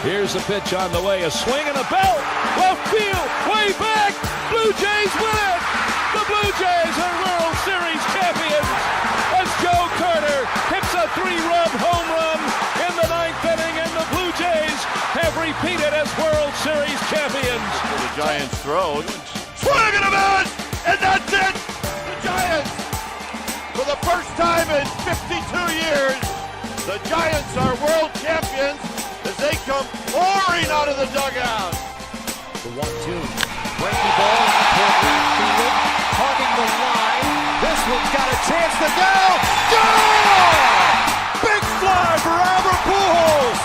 Here's the pitch on the way, a swing and a belt, left field, way back, Blue Jays win it! The Blue Jays are World Series champions as Joe Carter hits a 3-run home run in the 9th inning, and the Blue Jays have repeated as World Series champions. The Giants throw, swing and a miss, and that's it! The Giants, for the first time in 52 years, the Giants are world champions as they come pouring out of the dugout. The 1-2. Breaking ball toward left field. Hugging the line. This one's got a chance to go. Goal! Big fly for Albert Pujols.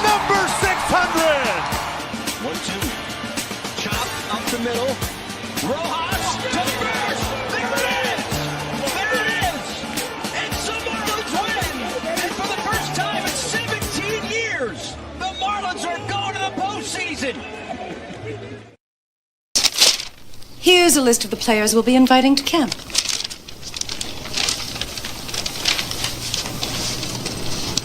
Number 600. 1-2. Chop up the middle. Rojas to the first. There it is. There it is. It's the Marlins win. And for the first time in 17 years, the Marlins are going to the postseason. Here's a list of the players we'll be inviting to camp.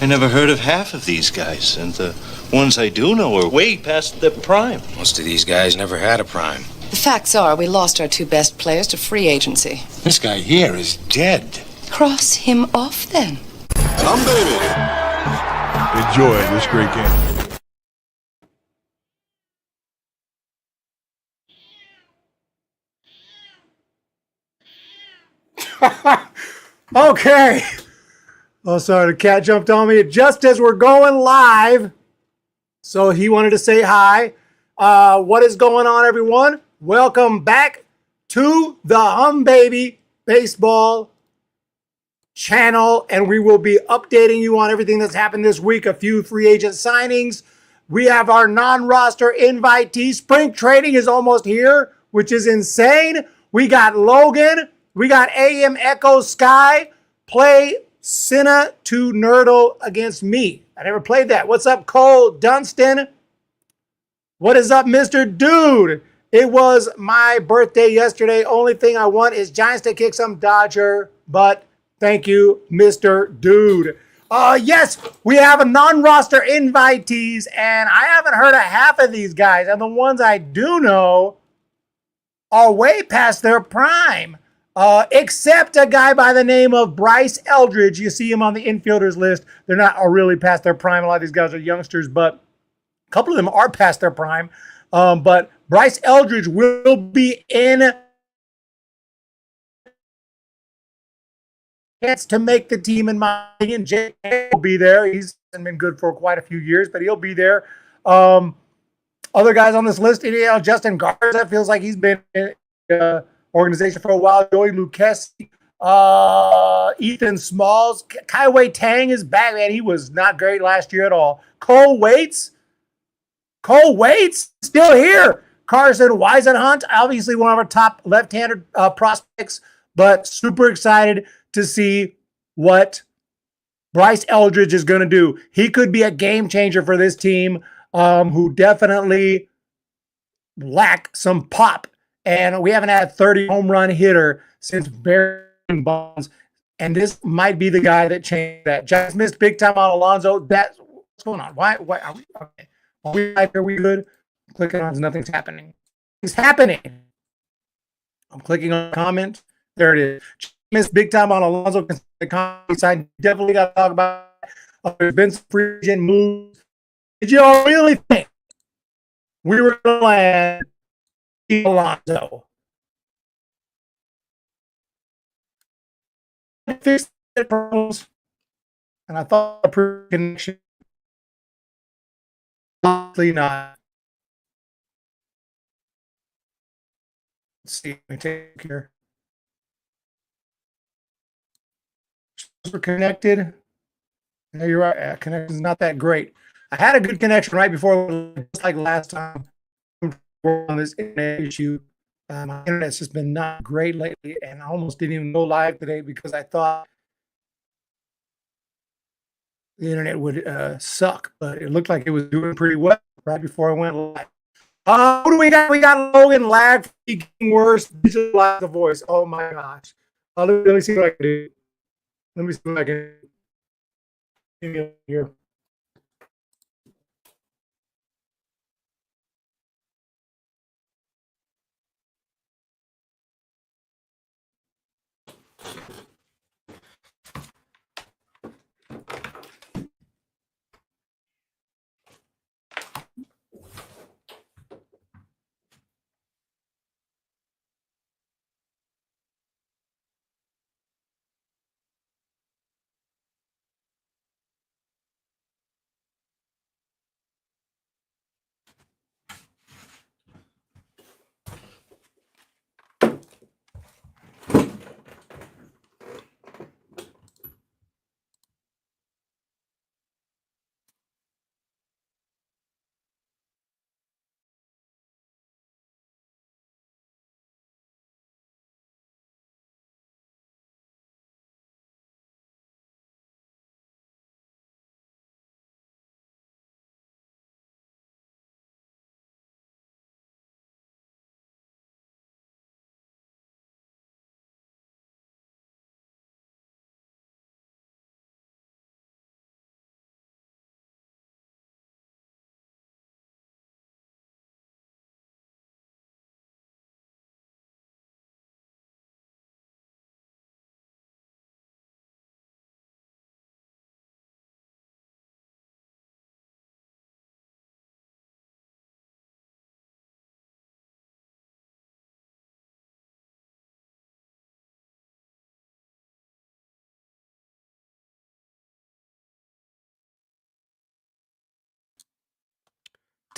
I never heard of half of these guys, and the ones I do know are way past their prime. Most of these guys never had a prime. The facts are we lost our 2 best players to free agency. This guy here is dead. Cross him off then. Enjoy this great game. Okay. Oh, sorry, the cat jumped on me just as we're going live. So he wanted to say hi. What is going on, everyone? Welcome back to the Baby Baseball channel, and we will be updating you on everything that's happened this week. A few free agent signings. We have our non-roster invitees. Spring training is almost here, which is insane. We got Logan. We got AM Echo Sky play Cinna to Nerdle against me. I never played that. What's up, Cole Dunstan? What is up, Mr. Dude? It was my birthday yesterday. Only thing I want is Giants to kick some Dodger, but thank you, Mr. Dude. Yes, we have a non-roster invitees, and I haven't heard of half of these guys, and the ones I do know are way past their prime. Except a guy by the name of Bryce Eldridge. You see him on the infielders list. They're not really past their prime. A lot of these guys are youngsters, but a couple of them are past their prime. But Bryce Eldridge will be in chance to make the team in my opinion. Jake will be there. He's been good for quite a few years, but he'll be there. Other guys on this list, Justin Garza feels like he's been in organization for a while. Joey Lucchesi, Ethan Smalls, Kaiwei Tang is back, man. He was not great last year at all. Cole Waits still here. Carson Weisenhunt, obviously one of our top left-handed prospects, but super excited to see what Bryce Eldridge is going to do. He could be a game changer for this team, who definitely lack some pop. And we haven't had a 30 home run hitter since Barry Bonds. And this might be the guy that changed that. Just missed big time on Alonso. What's going on? Why are we okay? Are we live? Are we good? I'm clicking on nothing's happening. It's happening. I'm clicking on comment. There it is. Just missed big time on Alonso. The comment side definitely got to talk about it. There's been some free agent moves. Did you all really think we were going to land Alonso? Fixed the problems, and I thought the connection. Obviously not. Let's see. Let me take here. We're connected. No, you're right. Connection is not that great. I had a good connection right before, just like last time. On this internet issue, my internet's just been not great lately, and I almost didn't even go live today because I thought the internet would suck, but it looked like it was doing pretty well right before I went live. Who do we got? We got Logan lag, getting worse. Visualize the voice. Oh my gosh. Let me see what I can do. Let me see what I can do here.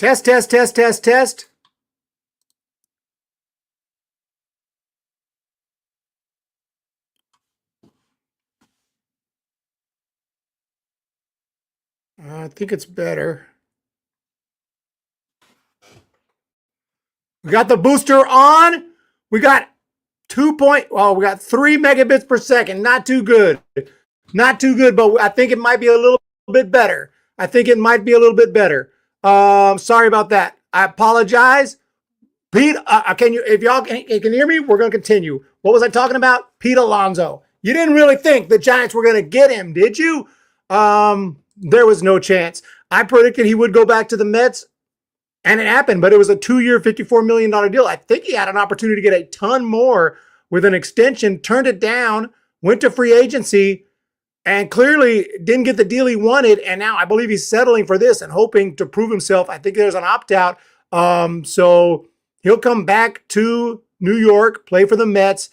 Test, test, test, test, test. I think it's better. We got the booster on. We got we got 3 megabits per second. Not too good. Not too good, but I think it might be a little bit better. I think it might be a little bit better. Sorry about that. I apologize. Pete, can you, if y'all can hear me, we're going to continue. What was I talking about? Pete Alonso. You didn't really think the Giants were going to get him, did you? There was no chance. I predicted he would go back to the Mets, and it happened, but it was a 2-year, $54 million deal. I think he had an opportunity to get a ton more with an extension, turned it down, went to free agency, and clearly didn't get the deal he wanted. And now I believe he's settling for this and hoping to prove himself. I think there's an opt-out. So he'll come back to New York, play for the Mets,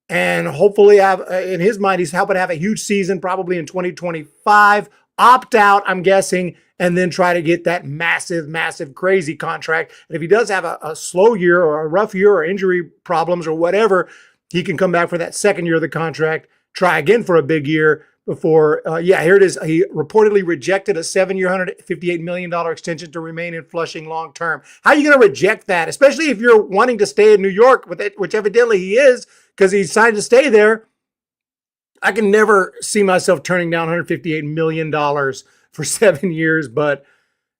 and hopefully have, in his mind, he's helping to have a huge season, probably in 2025. Opt out, I'm guessing, and then try to get that massive, massive, crazy contract. And if he does have a slow year or a rough year or injury problems or whatever, he can come back for that second year of the contract, try again for a big year before, here it is. He reportedly rejected a 7-year, $158 million extension to remain in Flushing long term. How are you going to reject that? Especially if you're wanting to stay in New York, which evidently he is, because he decided to stay there. I can never see myself turning down $158 million for 7 years, but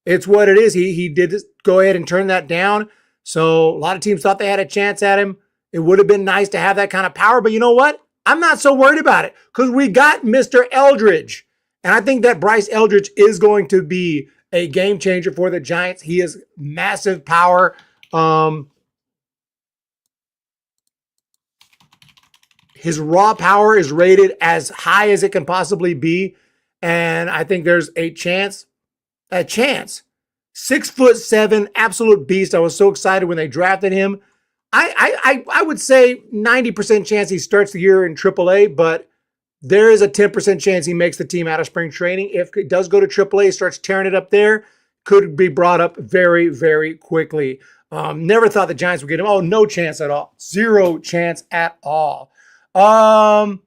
it's what it is. He did go ahead and turn that down. So a lot of teams thought they had a chance at him. It would have been nice to have that kind of power, but you know what? I'm not so worried about it because we got Mr. Eldridge. And I think that Bryce Eldridge is going to be a game changer for the Giants. He has massive power. His raw power is rated as high as it can possibly be. And I think there's a chance. 6'7", absolute beast. I was so excited when they drafted him. I would say 90% chance he starts the year in AAA, but there is a 10% chance he makes the team out of spring training. If it does go to AAA, starts tearing it up there, could be brought up very, very quickly. Never thought the Giants would get him. Oh, no chance at all. Zero chance at all. Other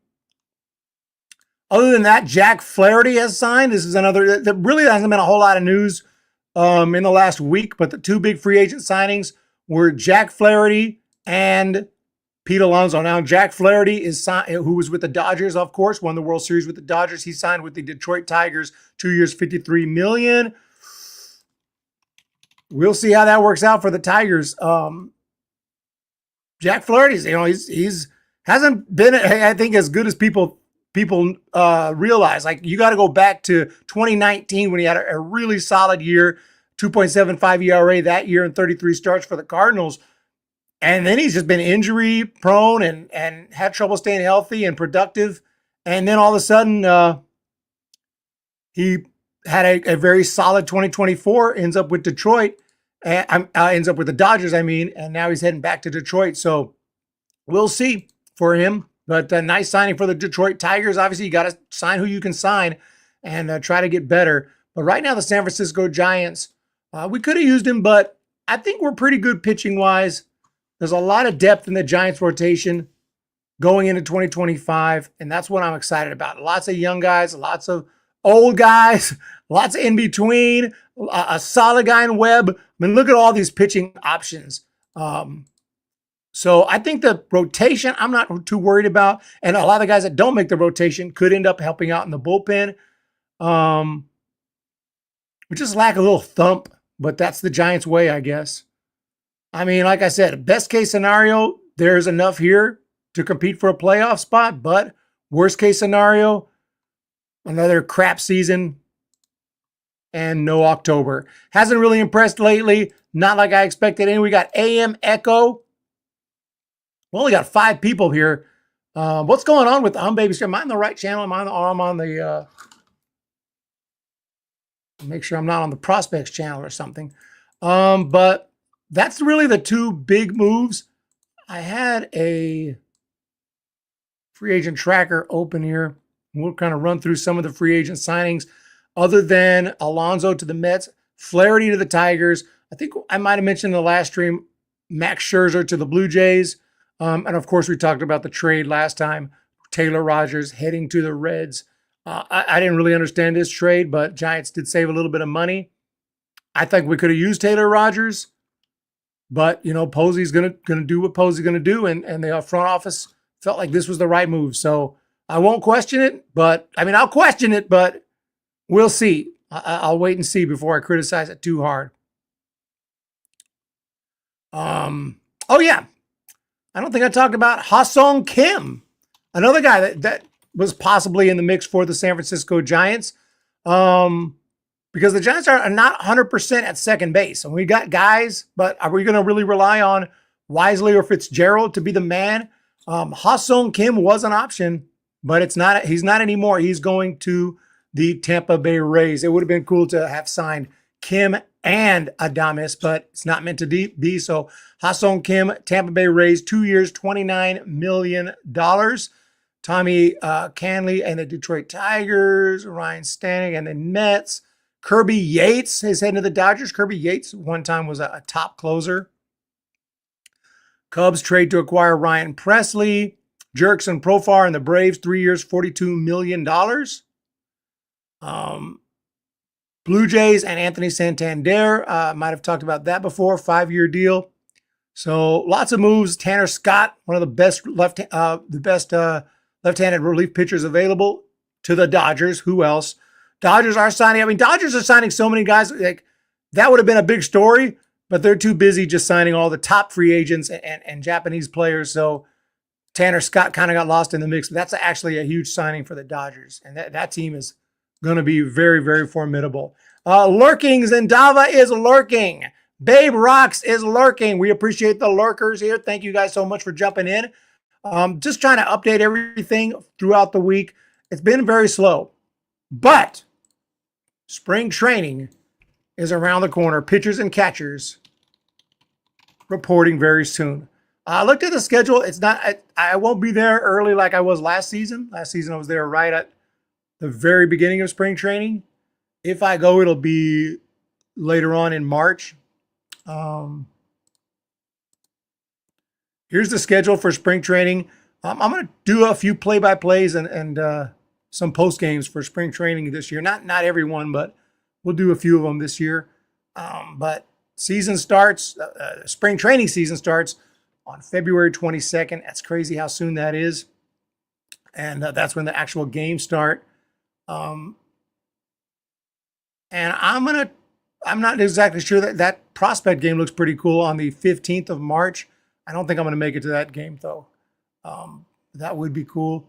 than that, Jack Flaherty has signed. This is another, there really hasn't been a whole lot of news in the last week, but the two big free agent signings were Jack Flaherty and Pete Alonso. Now, Jack Flaherty is who was with the Dodgers, of course, won the World Series with the Dodgers. He signed with the Detroit Tigers, 2 years, $53 million. We'll see how that works out for the Tigers. Jack Flaherty's, he's hasn't been, I think, as good as people realize. Like, you got to go back to 2019 when he had a really solid year, 2.75 ERA that year and 33 starts for the Cardinals. And then he's just been injury prone and had trouble staying healthy and productive. And then all of a sudden, he had a very solid 2024, ends up with Detroit, ends up with the Dodgers, and now he's heading back to Detroit. So we'll see for him. But a nice signing for the Detroit Tigers. Obviously, you got to sign who you can sign and try to get better. But right now, the San Francisco Giants, we could have used him, but I think we're pretty good pitching-wise. There's a lot of depth in the Giants rotation going into 2025, and that's what I'm excited about. Lots of young guys, lots of old guys, lots of in-between, a solid guy in Webb. Look at all these pitching options. So I think the rotation, I'm not too worried about. And a lot of the guys that don't make the rotation could end up helping out in the bullpen. We just lack a little thump, but that's the Giants' way, I guess. Like I said, best case scenario, there's enough here to compete for a playoff spot. But worst case scenario, another crap season and no October. Hasn't really impressed lately. Not like I expected. And we got AM Echo. We only got 5 people here. What's going on with the Baby Stream? Am I on the right channel? Am I on the make sure I'm not on the Prospects channel or something. But that's really the two big moves. I had a free agent tracker open here. We'll kind of run through some of the free agent signings. Other than Alonso to the Mets, Flaherty to the Tigers, I think I might have mentioned in the last stream, Max Scherzer to the Blue Jays. And of course, we talked about the trade last time. Taylor Rogers heading to the Reds. I didn't really understand this trade, but Giants did save a little bit of money. I think we could have used Taylor Rogers, but Posey's gonna do what Posey's gonna do, and the front office felt like this was the right move. So I won't question it, I'll question it, but we'll see. I'll wait and see before I criticize it too hard. Oh yeah, I don't think I talked about Ha-Sung Kim, another guy that was possibly in the mix for the San Francisco Giants. Because the Giants are not 100% at second base. And we got guys, but are we going to really rely on Wisely or Fitzgerald to be the man? Ha-Sung Kim was an option, but he's not anymore. He's going to the Tampa Bay Rays. It would have been cool to have signed Kim and Adames, but it's not meant to be. So Ha-Sung Kim, Tampa Bay Rays, 2 years, $29 million. Tommy Canley and the Detroit Tigers, Ryan Stanek and the Mets. Kirby Yates is heading to the Dodgers. Kirby Yates one time was a top closer. Cubs trade to acquire Ryan Presley. Jerks and Profar and the Braves, 3 years, $42 million. Blue Jays and Anthony Santander, might have talked about that before, 5-year deal. So lots of moves. Tanner Scott, one of the best left-handed relief pitchers available, to the Dodgers. Who else? Dodgers are signing. Dodgers are signing so many guys. Like, that would have been a big story, but they're too busy just signing all the top free agents and Japanese players. So Tanner Scott kind of got lost in the mix. But that's actually a huge signing for the Dodgers. And that team is going to be very, very formidable. Lurking. Zendava is lurking. Babe Rocks is lurking. We appreciate the lurkers here. Thank you guys so much for jumping in. Just trying to update everything throughout the week. It's been very slow, but spring training is around the corner. Pitchers and catchers reporting very soon. I looked at the schedule. It's not. I won't be there early like I was last season. Last season I was there right at the very beginning of spring training. If I go, it'll be later on in March. Here's the schedule for spring training. I'm going to do a few play-by-plays and some post games for spring training this year. Not everyone, but we'll do a few of them this year. But season starts, spring training season starts on February 22nd. That's crazy how soon that is. And that's when the actual games start. And I'm not exactly sure that prospect game looks pretty cool on the 15th of March. I don't think I'm going to make it to that game, though. That would be cool.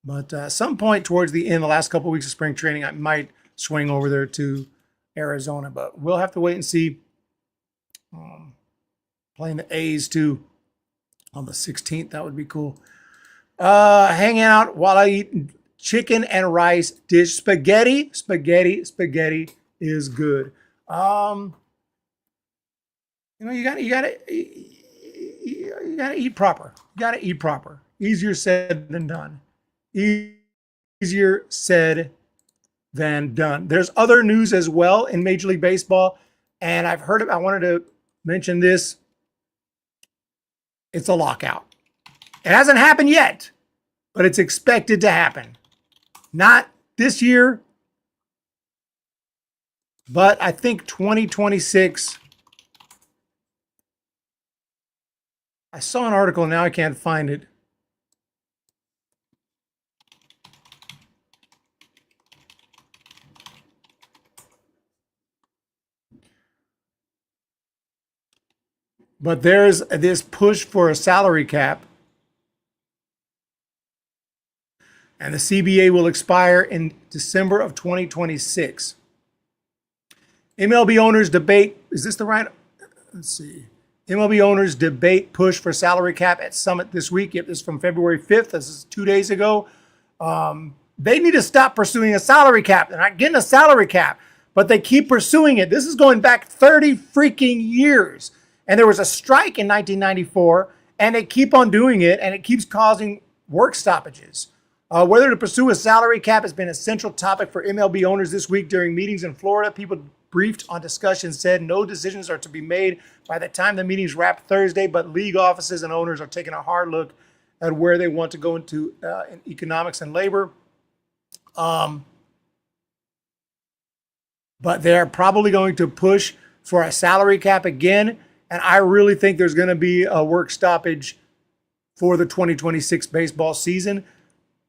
But at some point towards the end, the last couple of weeks of spring training, I might swing over there to Arizona. But we'll have to wait and see. Playing the A's, too, on the 16th. That would be cool. Hanging out while I eat chicken and rice dish. Spaghetti is good. You gotta eat proper. You gotta eat proper. Easier said than done. Easier said than done. There's other news as well in Major League Baseball, and I wanted to mention this. It's a lockout. It hasn't happened yet, but it's expected to happen. Not this year, but I think 2026. I saw an article, now I can't find it. But there's this push for a salary cap. And the CBA will expire in December of 2026. MLB owners debate, is this the right? Let's see. MLB owners debate push for salary cap at Summit this week. This is from February 5th. This is 2 days ago. They need to stop pursuing a salary cap. They're not getting a salary cap, but they keep pursuing it. This is going back 30 freaking years. And there was a strike in 1994, and they keep on doing it, and it keeps causing work stoppages. Whether to pursue a salary cap has been a central topic for MLB owners this week during meetings in Florida. People briefed on discussions, said no decisions are to be made by the time the meetings wrap Thursday, but league offices and owners are taking a hard look at where they want to go into in economics and labor. But they're probably going to push for a salary cap again, and I really think there's going to be a work stoppage for the 2026 baseball season,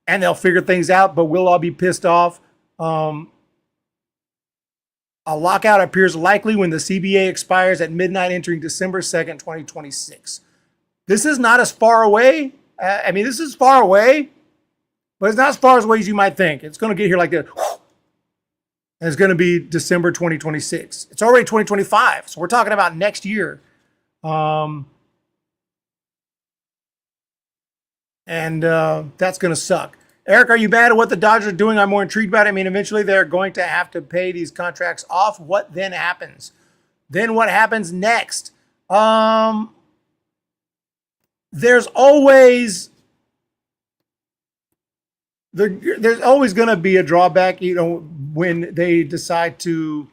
and they'll figure things out, but we'll all be pissed off. A lockout appears likely when the CBA expires at midnight entering December 2nd, 2026. This is not as far away. This is far away, but it's not as far away as you might think. It's going to get here like this. And it's going to be December 2026. It's already 2025, so we're talking about next year. That's going to suck. Eric, are you mad at what the Dodgers are doing? I'm more intrigued about it. Eventually they're going to have to pay these contracts off. What then happens? Then what happens next? There's always going to be a drawback, when they decide to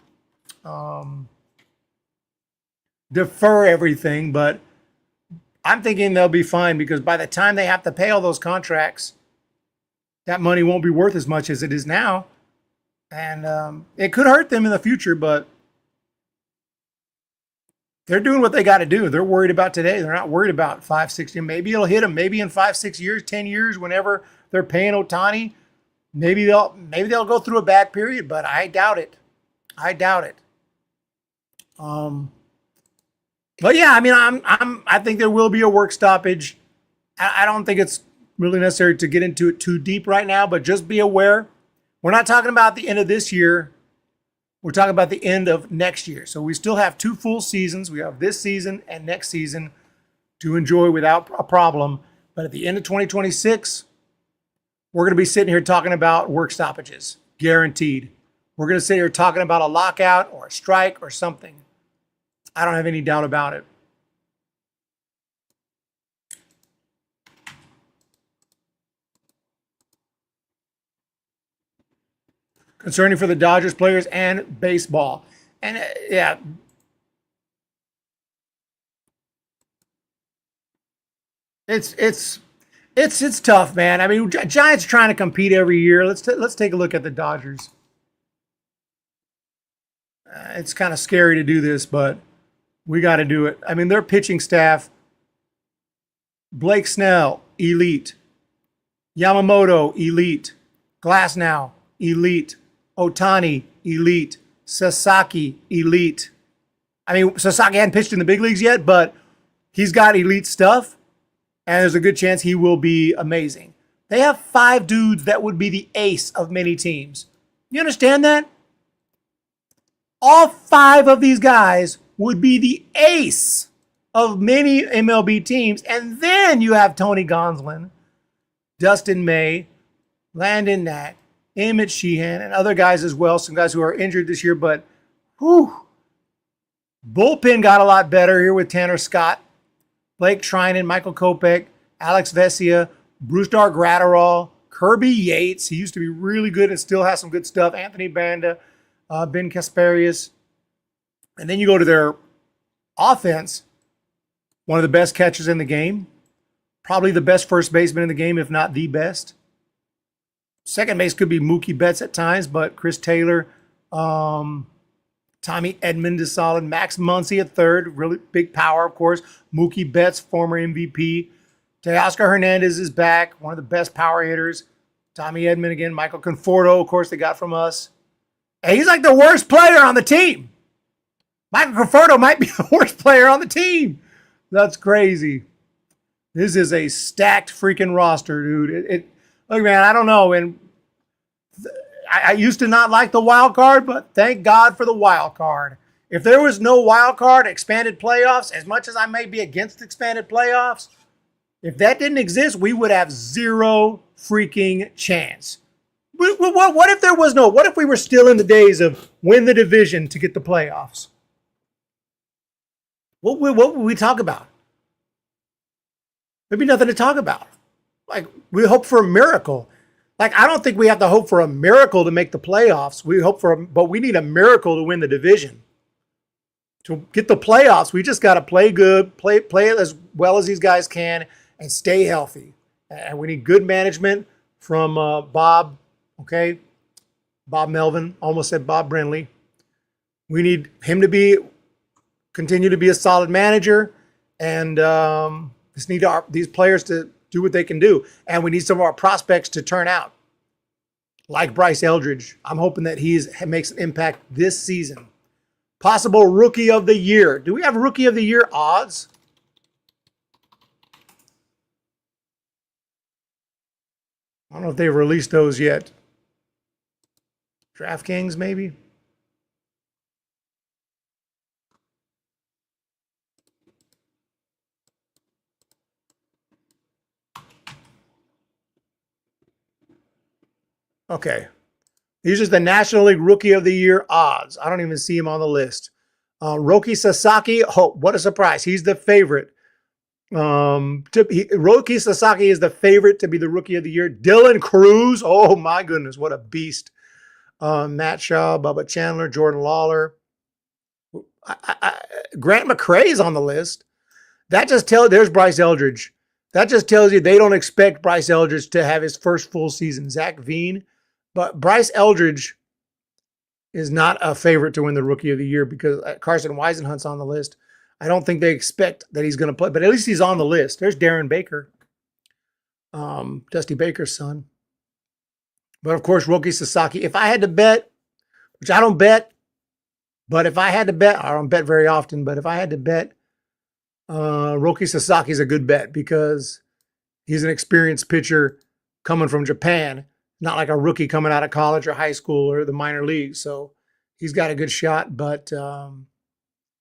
defer everything. But I'm thinking they'll be fine, because by the time they have to pay all those contracts, that money won't be worth as much as it is now. And it could hurt them in the future, but they're doing what they got to do. They're worried about today. They're not worried about 5, 6 years. Maybe it'll hit them. Maybe in 5, 6 years, 10 years, whenever they're paying Ohtani, maybe they'll go through a bad period, but I doubt it. I think there will be a work stoppage. I don't think it's really necessary to get into it too deep right now, but just be aware. We're not talking about the end of this year. We're talking about the end of next year. So we still have 2 full seasons. We have this season and next season to enjoy without a problem. But at the end of 2026, we're going to be sitting here talking about work stoppages, guaranteed. We're going to sit here talking about a lockout or a strike or something. I don't have any doubt about it. Concerning for the Dodgers players and baseball. And it's tough, man. Giants trying to compete every year. Let's take a look at the Dodgers. It's kind of scary to do this, but we got to do it. Their pitching staff: Blake Snell, elite; Yamamoto, elite; Glasnow, elite; Ohtani, elite; Sasaki, elite. Sasaki hadn't pitched in the big leagues yet, but he's got elite stuff, and there's a good chance he will be amazing. They have 5 dudes that would be the ace of many teams. You understand that? All 5 of these guys would be the ace of many MLB teams. And then you have Tony Gonsolin, Dustin May, Landon Knack, Emmett Sheehan, and other guys as well. Some guys who are injured this year, but bullpen got a lot better here with Tanner Scott, Blake Trinan, Michael Kopech, Alex Vesia, Brusdar Graterol, Kirby Yates. He used to be really good and still has some good stuff. Anthony Banda, Ben Kasparius. And then you go to their offense, one of the best catchers in the game, probably the best first baseman in the game, if not the best. Second base could be Mookie Betts at times, but Chris Taylor, Tommy Edman is solid. Max Muncy at third, really big power, of course. Mookie Betts, former MVP. Teoscar Hernandez is back, one of the best power hitters. Tommy Edman again. Michael Conforto, of course, they got from us. And he's like the worst player on the team. Michael Conforto might be the worst player on the team. That's crazy. This is a stacked freaking roster, dude. Look, man, I don't know. And I used to not like the wild card, but thank God for the wild card. If there was no wild card, expanded playoffs, as much as I may be against expanded playoffs, if that didn't exist, we would have 0 freaking chance. What if there was no? What if we were still in the days of win the division to get the playoffs? What would we talk about? There'd be nothing to talk about. Like, we hope for a miracle. Like, I don't think we have to hope for a miracle to make the playoffs. But we need a miracle to win the division. To get the playoffs, we just got to play good, play it as well as these guys can, and stay healthy. And we need good management from Bob, okay? Bob Melvin, almost said Bob Brenly. We need him to continue to be a solid manager, and just need these players to do what they can do. And we need some of our prospects to turn out, like Bryce Eldridge. I'm hoping that he makes an impact this season. Possible Rookie of the Year. Do we have Rookie of the Year odds? I don't know if they've released those yet. DraftKings, maybe? Okay. These are the National League Rookie of the Year odds. I don't even see him on the list. Roki Sasaki, what a surprise. He's the favorite. Roki Sasaki is the favorite to be the Rookie of the Year. Dylan Cruz, oh my goodness, what a beast. Matt Shaw, Bubba Chandler, Jordan Lawler. Grant McCray is on the list. There's Bryce Eldridge. That just tells you they don't expect Bryce Eldridge to have his first full season. Zach Veen. But Bryce Eldridge is not a favorite to win the Rookie of the Year because Carson Weisenhunt's on the list. I don't think they expect that he's going to play, but at least he's on the list. There's Darren Baker, Dusty Baker's son. But of course, Roki Sasaki. If I had to bet, which I don't bet, but if I had to bet, I don't bet very often, but if I had to bet, Roki Sasaki is a good bet because he's an experienced pitcher coming from Japan. Not like a rookie coming out of college or high school or the minor leagues. So he's got a good shot. But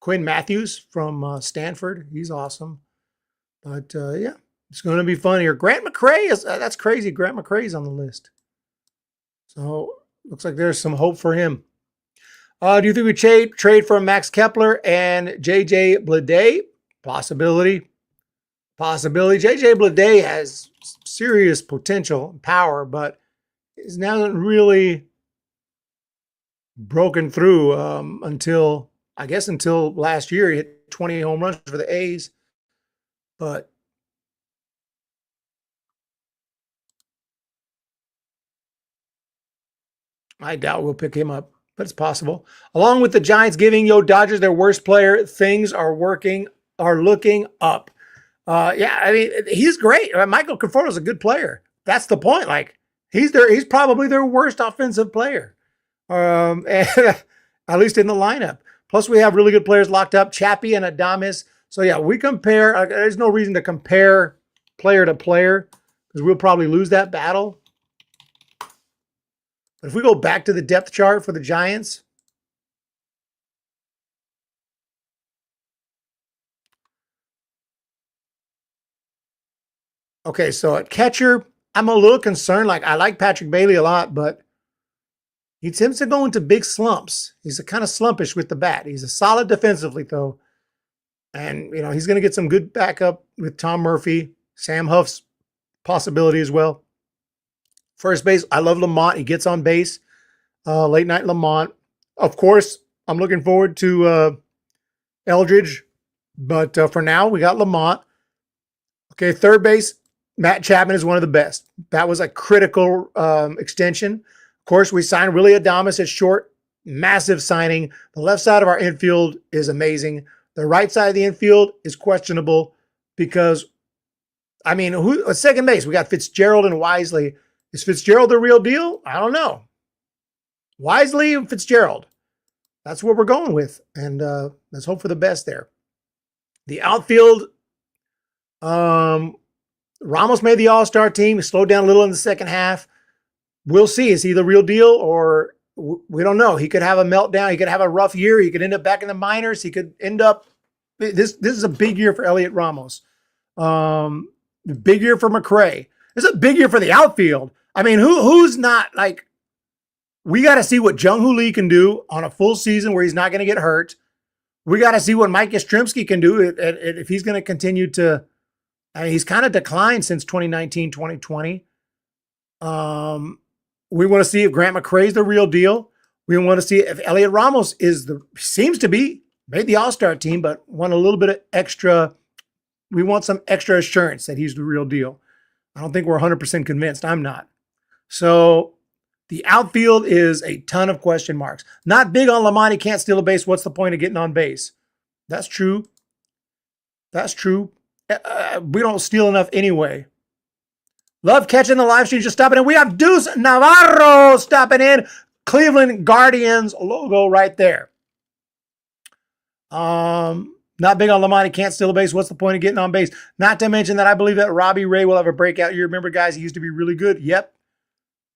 Quinn Matthews from Stanford, he's awesome. But yeah, it's going to be fun here. Grant McCray, that's crazy. Grant McCray's on the list. So looks like there's some hope for him. Do you think we trade for Max Kepler and JJ Bleday? Possibility. JJ Bleday has serious potential and power, but he's not really broken through until last year. He hit 20 home runs for the A's. But I doubt we'll pick him up, but it's possible. Along with the Giants giving Dodgers their worst player, things are looking up. Yeah, I mean, he's great. Michael Conforto is a good player. That's the point. Like, he's probably their worst offensive player, and, at least in the lineup. Plus, we have really good players locked up, Chappie and Adames. So, yeah, we compare. There's no reason to compare player to player because we'll probably lose that battle. But if we go back to the depth chart for the Giants, okay, so at catcher, I'm a little concerned. Like, I like Patrick Bailey a lot, but he tends to go into big slumps. He's kind of slumpish with the bat. He's a solid defensively, though. And, he's going to get some good backup with Tom Murphy, Sam Huff's possibility as well. First base, I love Lamont. He gets on base. Late night Lamont. Of course, I'm looking forward to Eldridge. But for now, we got Lamont. Okay, third base, Matt Chapman is one of the best. That was a critical extension. Of course, we signed Willie Adames at short. Massive signing. The left side of our infield is amazing. The right side of the infield is questionable because, second base, we got Fitzgerald and Wisely. Is Fitzgerald the real deal? I don't know. Wisely and Fitzgerald. That's what we're going with. And let's hope for the best there. The outfield, Ramos made the All-Star team. He slowed down a little in the second half. We'll see. Is he the real deal or we don't know. He could have a meltdown. He could have a rough year. He could end up back in the minors. He could end up – this is a big year for Elliot Ramos. Big year for McCray. It's a big year for the outfield. I mean, who's not like – we got to see what Jung-Hoo Lee can do on a full season where he's not going to get hurt. We got to see what Mike Yastrzemski can do if he's going to continue to – I mean, he's kind of declined since 2019, 2020. We want to see if Grant McCrae's the real deal. We want to see if Elliot Ramos seems to be, made the All-Star team, but want a little bit of extra. We want some extra assurance that he's the real deal. I don't think we're 100% convinced. I'm not. So the outfield is a ton of question marks. Not big on Lamonte, can't steal a base. What's the point of getting on base? That's true. That's true. We don't steal enough anyway. Love catching the live stream, just stopping in. We have Deuce Navarro stopping in. Cleveland Guardians logo right there. Not big on Lamonte, can't steal a base. What's the point of getting on base? Not to mention that I believe that Robbie Ray will have a breakout year. Remember, guys, he used to be really good. Yep.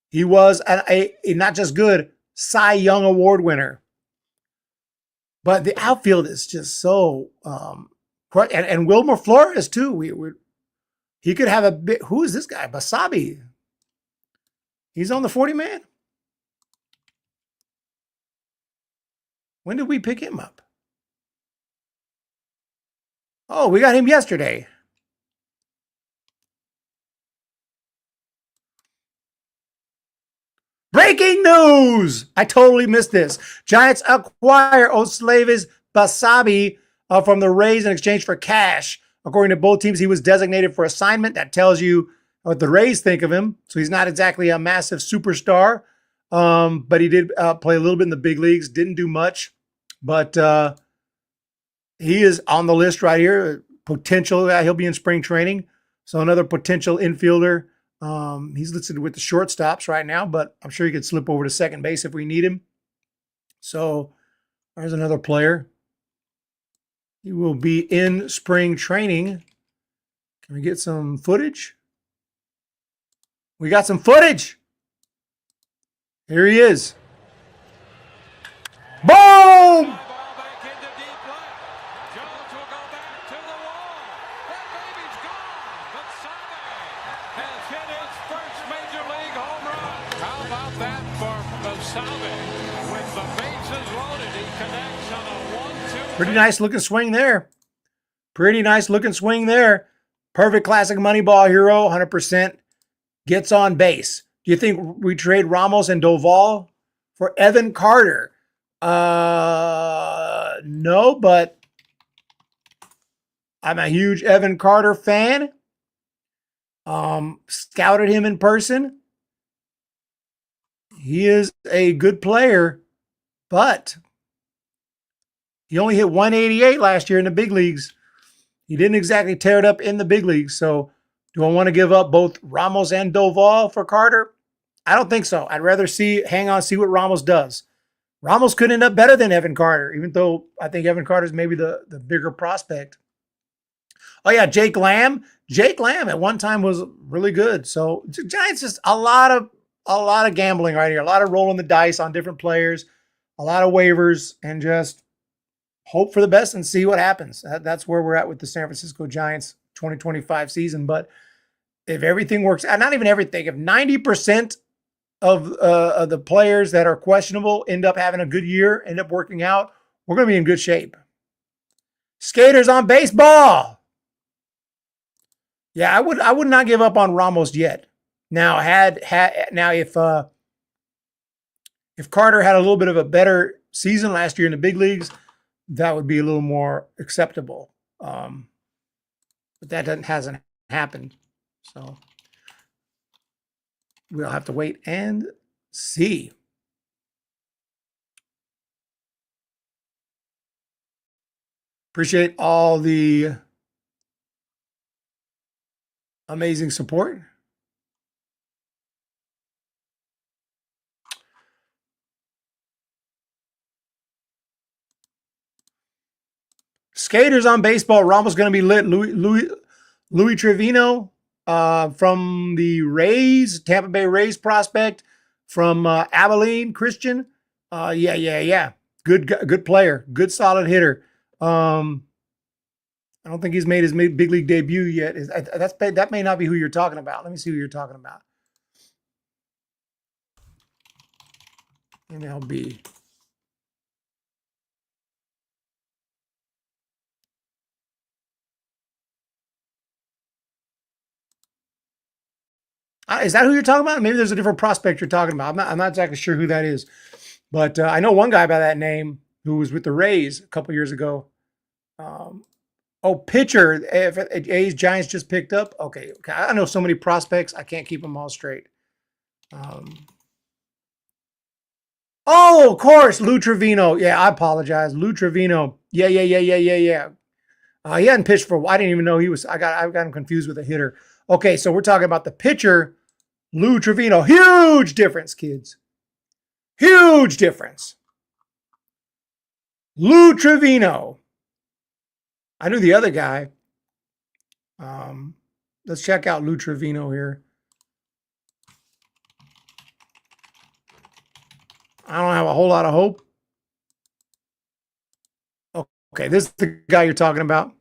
He was a not just good, Cy Young Award winner. But the outfield is just so and Wilmer Flores too. He could have a bit. Who is this guy? Basabi. He's on the 40-man. When did we pick him up? Oh, we got him yesterday. Breaking news! I totally missed this. Giants acquire Oslavis Basabi from the Rays in exchange for cash. According to both teams, he was designated for assignment. That tells you what the Rays think of him. So he's not exactly a massive superstar, but he did play a little bit in the big leagues. Didn't do much, but he is on the list right here. Potential. He'll be in spring training. So another potential infielder. He's listed with the shortstops right now, but I'm sure he could slip over to second base if we need him. So there's another player. He will be in spring training. Can we get some footage? We got some footage. Here he is. Boom! Pretty nice looking swing there. Pretty nice looking swing there. Perfect classic money ball hero, 100%. Gets on base. Do you think we trade Ramos and Doval for Evan Carter? No, but I'm a huge Evan Carter fan. Scouted him in person. He is a good player, but he only hit 188 last year in the big leagues. He didn't exactly tear it up in the big leagues. So do I want to give up both Ramos and Doval for Carter? I don't think so. I'd rather see what Ramos does. Ramos could end up better than Evan Carter, even though I think Evan Carter is maybe the bigger prospect. Oh, yeah, Jake Lamb. Jake Lamb at one time was really good. So Giants, just a lot of gambling right here. A lot of rolling the dice on different players. A lot of waivers, and just hope for the best and see what happens. That's where we're at with the San Francisco Giants 2025 season. But if everything works out, not even everything, if 90% of the players that are questionable end up having a good year, end up working out, we're going to be in good shape. Skaters on baseball. Yeah, I would not give up on Ramos yet. Now, if Carter had a little bit of a better season last year in the big leagues, that would be a little more acceptable. But that hasn't happened. So we'll have to wait and see. Appreciate all the amazing support. Skaters on baseball. Ramos going to be lit. Louis Trevino from the Rays, Tampa Bay Rays prospect from Abilene Christian. Yeah. Good player. Good solid hitter. I don't think he's made his big league debut yet. That may not be who you're talking about. Let me see who you're talking about. MLB. Is that who you're talking about? Maybe there's a different prospect you're talking about. I'm not exactly sure who that is. But I know one guy by that name who was with the Rays a couple years ago. Pitcher. If A's Giants just picked up. Okay. I know so many prospects. I can't keep them all straight. Of course, Lou Trevino. Yeah, I apologize. Lou Trevino. Yeah. He hadn't pitched for a while. I didn't even know he was. I got him confused with a hitter. Okay, so we're talking about the pitcher, Lou Trevino. Huge difference, kids. Huge difference. Lou Trevino. I knew the other guy. Let's check out Lou Trevino here. I don't have a whole lot of hope. Okay, this is the guy you're talking about.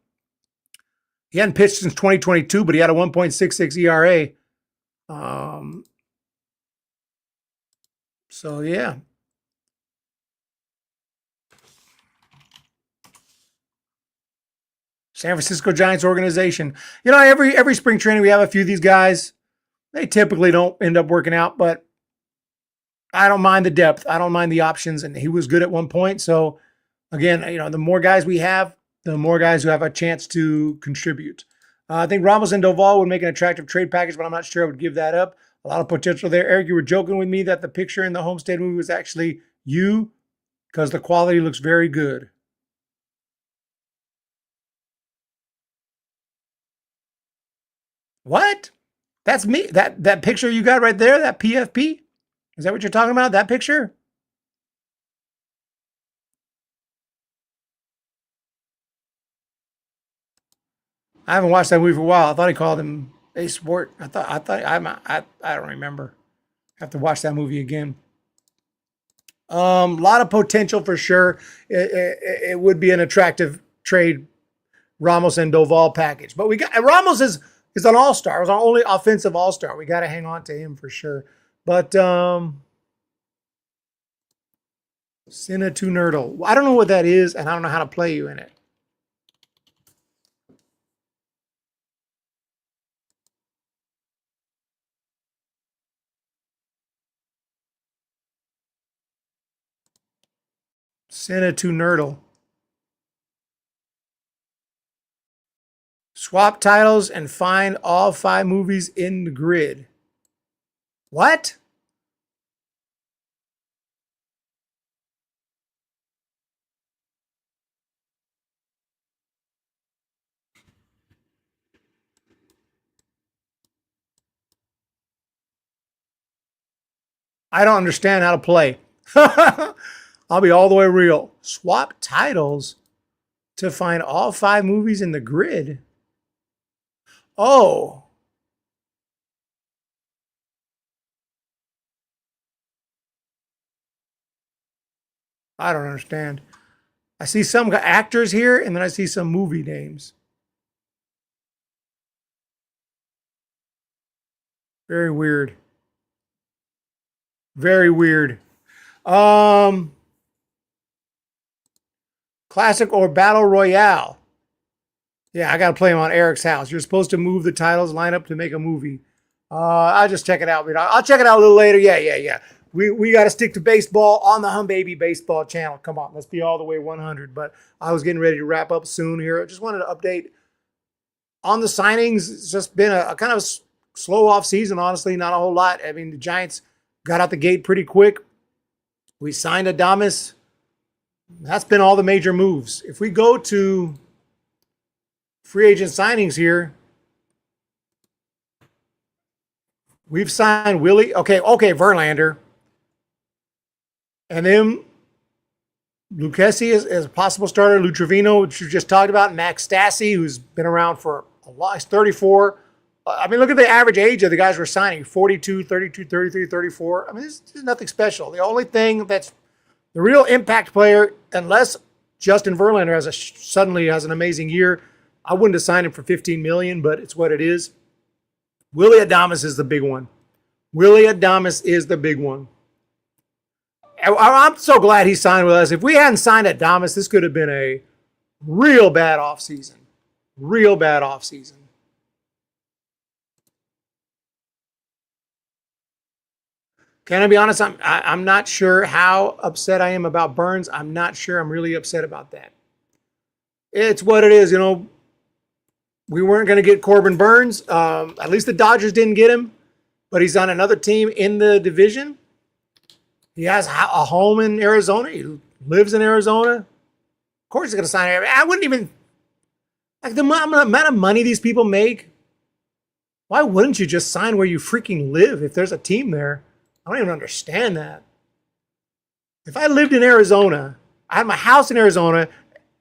He hadn't pitched since 2022, but he had a 1.66 ERA. So, yeah. San Francisco Giants organization. You know, every spring training we have a few of these guys. They typically don't end up working out, but I don't mind the depth. I don't mind the options, and he was good at one point. So, again, you know, the more guys we have, the more guys who have a chance to contribute. I think Ramos and Doval would make an attractive trade package, but I'm not sure I would give that up. A lot of potential there. Eric, you were joking with me that the picture in the Homestead movie was actually you because the quality looks very good. What? That's me. That picture you got right there, that PFP? Is that what you're talking about? That picture? I haven't watched that movie for a while. I thought he called him a sport. I don't remember. I have to watch that movie again. A lot of potential for sure. It would be an attractive trade, Ramos and Doval package. But we got Ramos is an all-star. It was our only offensive all-star. We got to hang on to him for sure. But Sinna to Nerdle. I don't know what that is, and I don't know how to play you in it. Sinna to Nerdle. Swap titles and find all 5 movies in the grid. What? I don't understand how to play. I'll be all the way real. Swap titles to find all 5 movies in the grid. Oh. I don't understand. I see some actors here, and then I see some movie names. Very weird. Very weird. Classic or Battle Royale. Yeah, I got to play them on Eric's house. You're supposed to move the titles line up to make a movie. I'll just check it out. I'll check it out a little later. Yeah. We got to stick to baseball on the Hum Baby Baseball channel. Come on, let's be all the way 100. But I was getting ready to wrap up soon here. I just wanted to update on the signings. It's just been a kind of slow off season, honestly. Not a whole lot. I mean, the Giants got out the gate pretty quick. We signed Adames. That's been all the major moves. If we go to free agent signings here, we've signed Willie. Okay, Verlander. And then Lucchesi is a possible starter. Lou Trevino, which you just talked about. Max Stassi, who's been around for a while. He's 34. I mean, look at the average age of the guys we're signing. 42, 32, 33, 34. I mean, this is nothing special. The only thing that's the real impact player, unless Justin Verlander suddenly has an amazing year, I wouldn't have signed him for $15 million, but it's what it is. Willie Adames is the big one. Willie Adames is the big one. I'm so glad he signed with us. If we hadn't signed Adames, this could have been a real bad offseason. Real bad offseason. Can I be honest? I'm not sure how upset I am about Burns. I'm not sure I'm really upset about that. It's what it is, you know. We weren't going to get Corbin Burns. At least the Dodgers didn't get him, but he's on another team in the division. He has a home in Arizona. He lives in Arizona. Of course he's going to sign. I wouldn't even, like the amount of money these people make. Why wouldn't you just sign where you freaking live if there's a team there? I don't even understand that. If I lived in Arizona, I had my house in Arizona.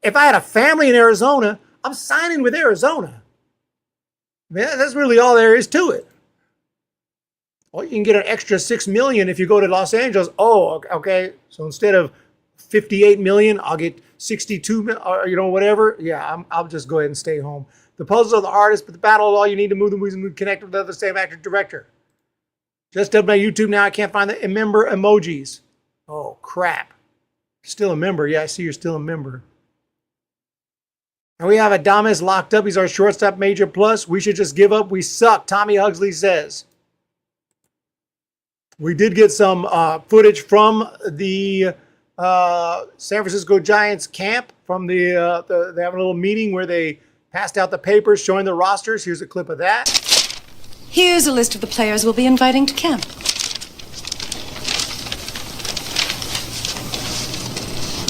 If I had a family in Arizona, I'm signing with Arizona. I mean, that's really all there is to it. Well, you can get an extra $6 million if you go to Los Angeles. Oh, okay. So instead of $58 million, I'll get $62 million, or whatever. Yeah, I'll just go ahead and stay home. The puzzles are the hardest, but the battle is all you need to move the movies and connect with the same actor director. Just up my YouTube now. I can't find the member emojis. Oh, crap. Still a member. Yeah, I see you're still a member. And we have Adames locked up. He's our shortstop major plus. We should just give up. We suck, Tommy Hugsley says. We did get some footage from the San Francisco Giants camp. From they have a little meeting where they passed out the papers showing the rosters. Here's a clip of that. Here's a list of the players we'll be inviting to camp.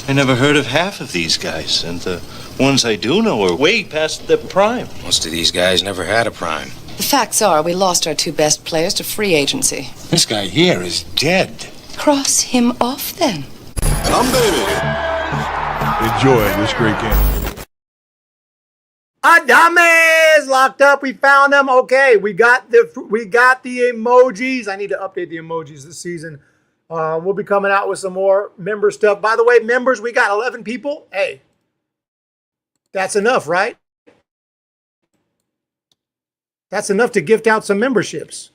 I never heard of half of these guys, and the ones I do know are way past their prime. Most of these guys never had a prime. The facts are we lost our two best players to free agency. This guy here is dead. Cross him off then. Enjoy this great game. Adames locked up. We found them. Okay, we got the emojis. I need to update the emojis this season. We'll be coming out with some more member stuff. By the way, members, we got 11 people. Hey, that's enough, right? That's enough to gift out some memberships.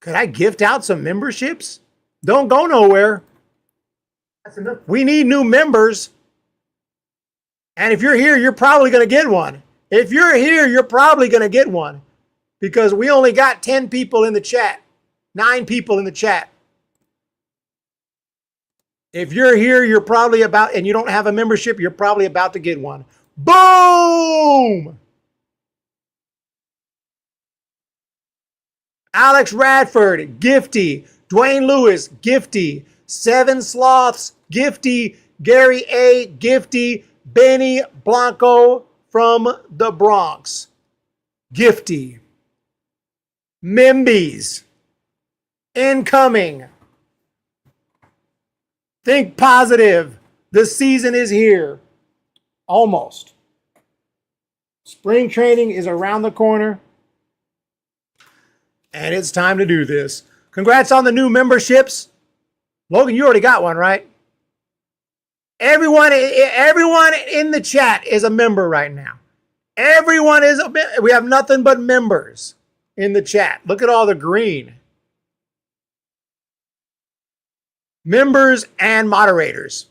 Could I gift out some memberships? Don't go nowhere. That's enough. We need new members. And if you're here, you're probably going to get one. If you're here, you're probably going to get one. Because we only got 10 people in the chat. 9 people in the chat. If you're here, you're probably about, and you don't have a membership, you're probably about to get one. Boom! Alex Radford, gifty. Dwayne Lewis, gifty. Seven Sloths, gifty. Gary A, gifty. Benny Blanco from the Bronx, gifty. Membies, incoming. Think positive. The season is here. Almost. Spring training is around the corner. And it's time to do this. Congrats on the new memberships. Logan, you already got one, right? Everyone in the chat is a member right now. Everyone is we have nothing but members in the chat. Look at all the green. Members and moderators.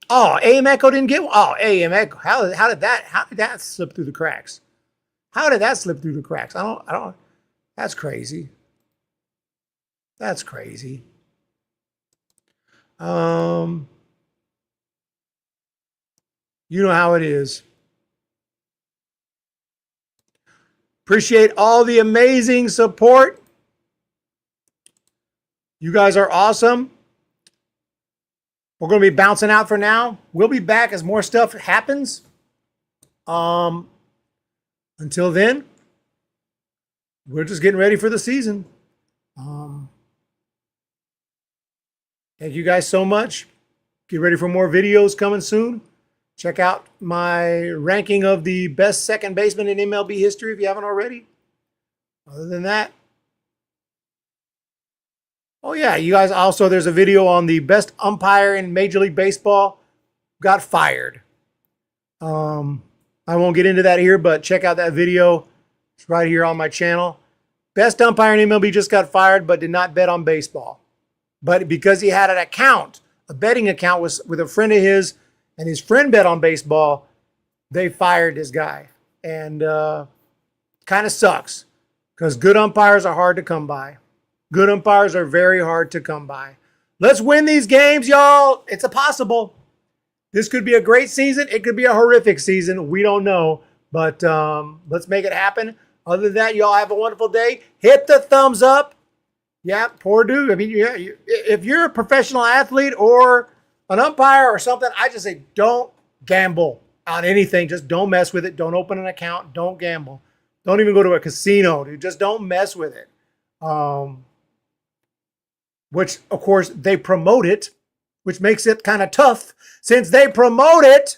Oh, AM Echo didn't get one. Oh, AM Echo. How did that slip through the cracks? How did that slip through the cracks? I don't that's crazy. That's crazy. You know how it is. Appreciate all the amazing support. You guys are awesome. We're going to be bouncing out for now. We'll be back as more stuff happens. Until then, we're just getting ready for the season. Thank you guys so much. Get ready for more videos coming soon. Check out my ranking of the best second baseman in MLB history if you haven't already. Other than that, oh yeah, you guys also, there's a video on the best umpire in Major League Baseball got fired. I won't get into that here, but check out that video. It's right here on my channel. Best umpire in MLB just got fired, but did not bet on baseball. But because he had an account, a betting account with a friend of his, and his friend bet on baseball, they fired this guy. And kind of sucks because good umpires are hard to come by. Good umpires are very hard to come by. Let's win these games, y'all. It's a possible. This could be a great season. It could be a horrific season. We don't know. But let's make it happen. Other than that, y'all have a wonderful day. Hit the thumbs up. Yeah, poor dude. I mean, yeah, if you're a professional athlete or an umpire or something, I just say don't gamble on anything. Just don't mess with it. Don't open an account. Don't gamble. Don't even go to a casino, dude. Just don't mess with it. Which, of course, they promote it, which makes it kind of tough since they promote it.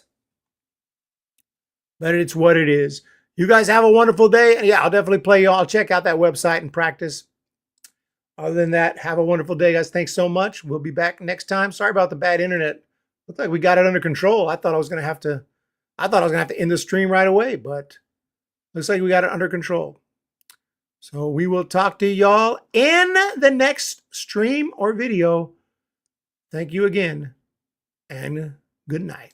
But it's what it is. You guys have a wonderful day. And yeah, I'll definitely play y'all. I'll check out that website and practice. Other than that, have a wonderful day, guys. Thanks so much. We'll be back next time. Sorry about the bad internet. Looks like we got it under control. I thought I was gonna have to end the stream right away, but looks like we got it under control. So we will talk to y'all in the next stream or video. Thank you again, and good night.